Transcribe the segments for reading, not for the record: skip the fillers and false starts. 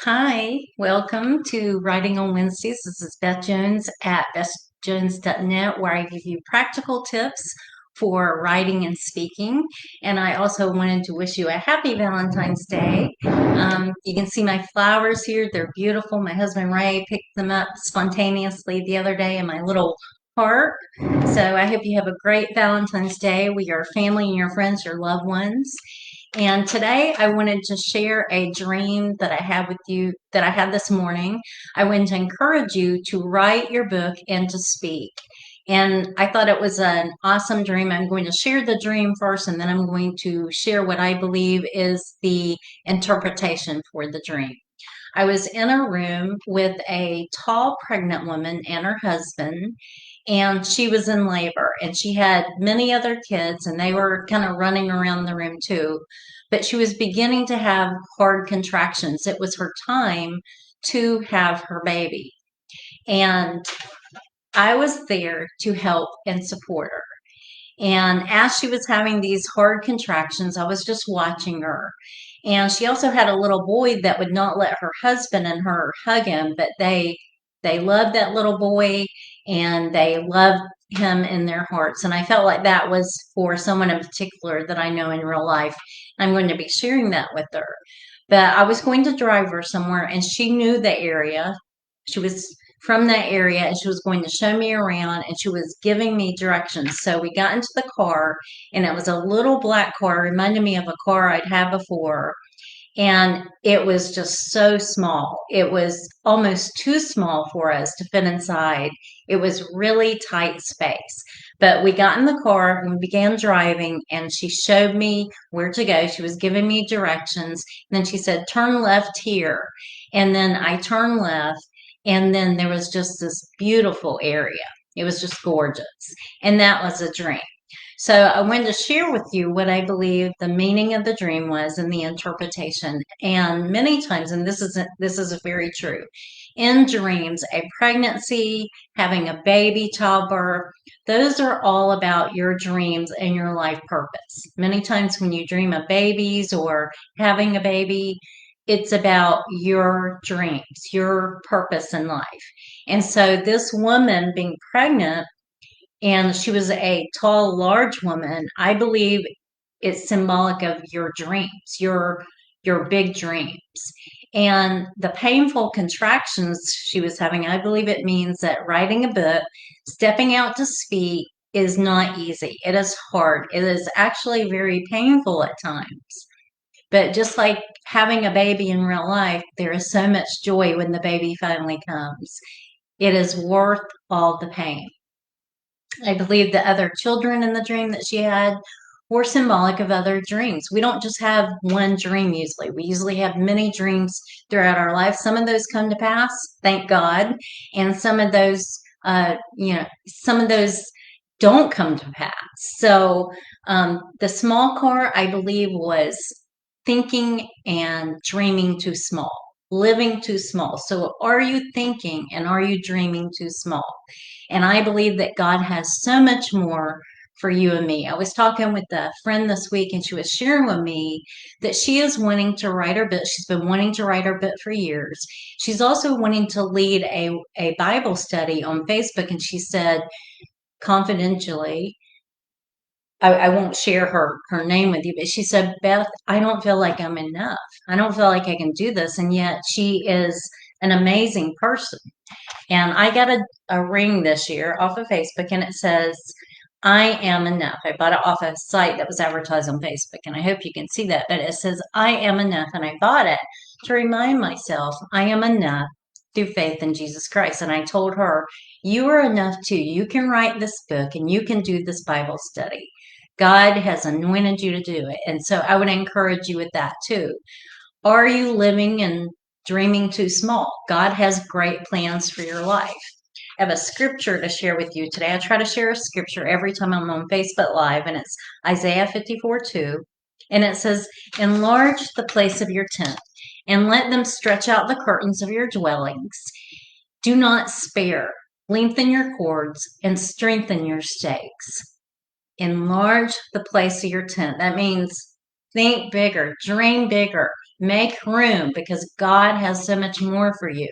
Hi, welcome to Writing on Wednesdays. This is Beth Jones at bethjones.net, where I give you practical tips for writing and speaking. And I also wanted to wish you a happy Valentine's Day. You can see my flowers here, they're beautiful. My husband Ray picked them up spontaneously the other day in my little park. So I hope you have a great Valentine's Day with your family and your friends, your loved ones. And today I wanted to share a dream that I had with you that I had this morning. I wanted to encourage you to write your book and to speak. And I thought it was an awesome dream. I'm going to share the dream first, and then I'm going to share what I believe is the interpretation for the dream. I was in a room with a tall pregnant woman and her husband, and she was in labor, and she had many other kids, and they were kind of running around the room too. But she was beginning to have hard contractions. It was her time to have her baby. And I was there to help and support her. And as she was having these hard contractions, I was just watching her. And she also had a little boy that would not let her husband and her hug him, but they loved that little boy and they loved him in their hearts. And I felt like that was for someone in particular that I know in real life. I'm going to be sharing that with her. But I was going to drive her somewhere and she knew the area. She was from that area and she was going to show me around and she was giving me directions. So we got into the car and it was a little black car, reminded me of a car I'd had before. And it was just so small. It was almost too small for us to fit inside. It was really tight space. But we got in the car and we began driving, and she showed me where to go. She was giving me directions. And then she said, "Turn left here." And then I turned left, and then there was just this beautiful area. It was just gorgeous. And that was a dream. So I wanted to share with you what I believe the meaning of the dream was and the interpretation. And many times, and this is very true, in dreams, a pregnancy, having a baby, childbirth, those are all about your dreams and your life purpose. Many times when you dream of babies or having a baby, it's about your dreams, your purpose in life. And so this woman being pregnant, and she was a tall, large woman. I believe it's symbolic of your dreams, your big dreams. And the painful contractions she was having, I believe it means that writing a book, stepping out to speak is not easy. It is hard. It is actually very painful at times. But just like having a baby in real life, there is so much joy when the baby finally comes. It is worth all the pain. I believe the other children in the dream that she had were symbolic of other dreams. We don't just have one dream usually. We usually have many dreams throughout our life. Some of those come to pass, thank God, and some of those, some of those don't come to pass. So the small car, I believe, was thinking and dreaming too small, living too small. So are you thinking and are you dreaming too small? And I believe that God has so much more for you and me. I was talking with a friend this week, and she was sharing with me that she is wanting to write her book. She's been wanting to write her book for years. She's also wanting to lead a Bible study on Facebook. And she said, confidentially, I won't share her name with you, but she said, "Beth, I don't feel like I'm enough. I don't feel like I can do this." And yet she is an amazing person. And I got a ring this year off of Facebook, and it says, "I am enough." I bought it off a site that was advertised on Facebook, and I hope you can see that. But it says, "I am enough." And I bought it to remind myself I am enough through faith in Jesus Christ. And I told her, "You are enough too. You can write this book and you can do this Bible study. God has anointed you to do it." And so I would encourage you with that too. Are you living and dreaming too small? God has great plans for your life. I have a scripture to share with you today. I try to share a scripture every time I'm on Facebook Live, and it's Isaiah 54:2. And it says, "Enlarge the place of your tent, and let them stretch out the curtains of your dwellings. Do not spare. Lengthen your cords and strengthen your stakes." Enlarge the place of your tent. That means think bigger, dream bigger, Make room because God has so much more for you.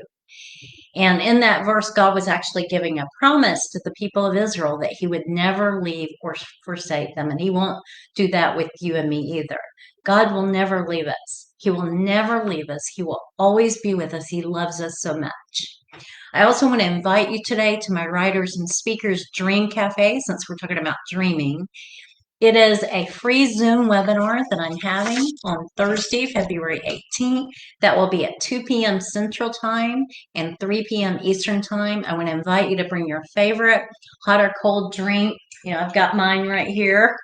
And in that verse, God was actually giving a promise to the people of Israel that he would never leave or forsake them. And he won't do that with you and me either. God will never leave us. He will never leave us. He will always be with us. He loves us so much. I also want to invite you today to my Writers and Speakers Dream Cafe, since we're talking about dreaming. It is a free Zoom webinar that I'm having on Thursday, February 18th. That will be at 2 p.m. Central Time and 3 p.m. Eastern Time. I want to invite you to bring your favorite hot or cold drink. I've got mine right here.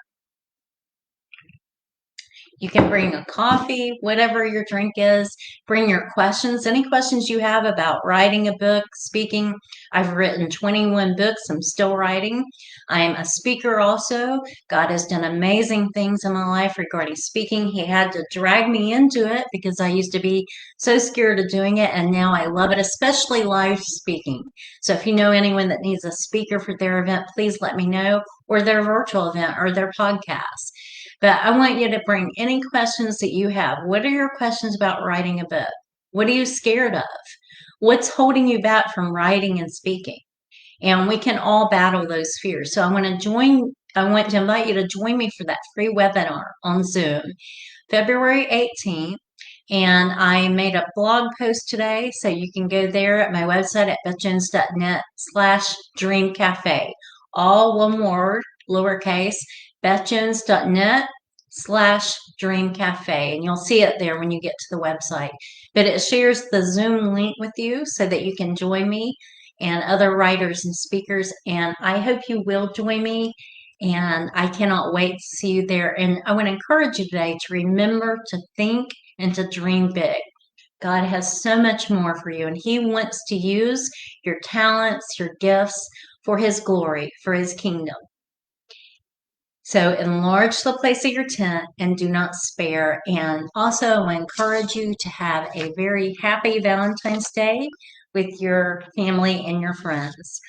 You can bring a coffee, whatever your drink is. Bring your questions, any questions you have about writing a book, speaking. I've written 21 books. I'm still writing. I'm a speaker also. God has done amazing things in my life regarding speaking. He had to drag me into it because I used to be so scared of doing it, and now I love it, especially live speaking. So if you know anyone that needs a speaker for their event, please let me know, or their virtual event or their podcast. But I want you to bring any questions that you have. What are your questions about writing a book? What are you scared of? What's holding you back from writing and speaking? And we can all battle those fears. So I want to invite you to join me for that free webinar on Zoom, February 18th. And I made a blog post today, so you can go there at my website at bethjones.net/dream cafe. All one word, lowercase, bethjones.net/dream cafe. And you'll see it there when you get to the website. But it shares the Zoom link with you so that you can join me and other writers and speakers. And I hope you will join me. And I cannot wait to see you there. And I want to encourage you today to remember to think and to dream big. God has so much more for you, and he wants to use your talents, your gifts for his glory, for his kingdom. So enlarge the place of your tent and do not spare. And also, I encourage you to have a very happy Valentine's Day with your family and your friends.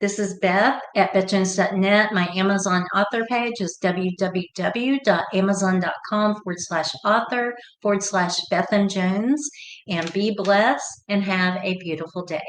This is Beth at bethjones.net. My Amazon author page is www.amazon.com/author/Beth and Jones. And be blessed and have a beautiful day.